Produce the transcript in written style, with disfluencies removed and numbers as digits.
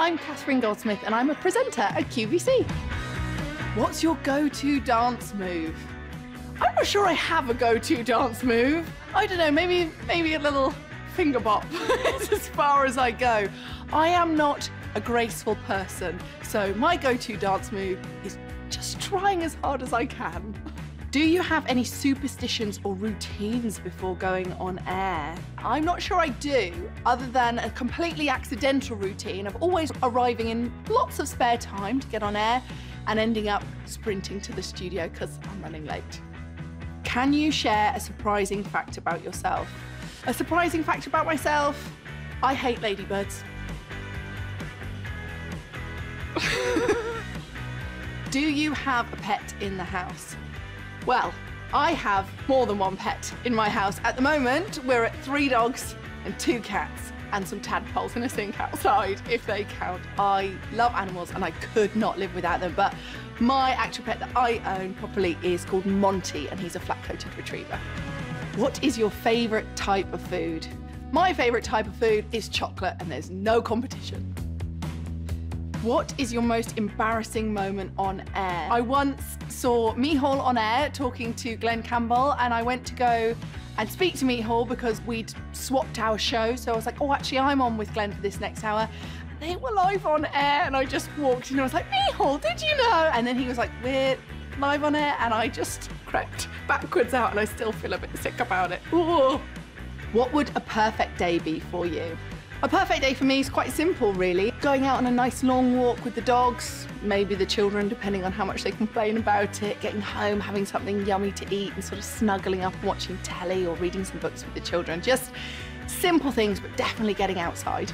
I'm Kathryn Goldsmith and I'm a presenter at QVC. What's your go-to dance move? I'm not sure I have a go-to dance move. I don't know, maybe a little finger bop. It's as far as I go. I am not a graceful person, so my go-to dance move is just trying as hard as I can. Do you have any superstitions or routines before going on air? I'm not sure I do, other than a completely accidental routine of always arriving in lots of spare time to get on air and ending up sprinting to the studio because I'm running late. Can you share a surprising fact about yourself? A surprising fact about myself? I hate ladybirds. Do you have a pet in the house? Well, I have more than one pet in my house. At the moment, we're at 3 dogs and 2 cats and some tadpoles in a sink outside, if they count. I love animals and I could not live without them, but my actual pet that I own properly is called Monty, and he's a flat-coated retriever. What is your favourite type of food? My favourite type of food is chocolate, and there's no competition. What is your most embarrassing moment on air? I once saw Mihal on air talking to Glenn Campbell, and I went to go and speak to Mihal because we'd swapped our show. So I was like, oh, actually, I'm on with Glenn for this next hour. They were live on air, and I just walked in and I was like, Mihal, did you know? And then he was like, we're live on air, and I just crept backwards out, and I still feel a bit sick about it. Ooh. What would a perfect day be for you? A perfect day for me is quite simple, really. Going out on a nice long walk with the dogs, maybe the children, depending on how much they complain about it, getting home, having something yummy to eat and sort of snuggling up and watching telly or reading some books with the children. Just simple things, but definitely getting outside.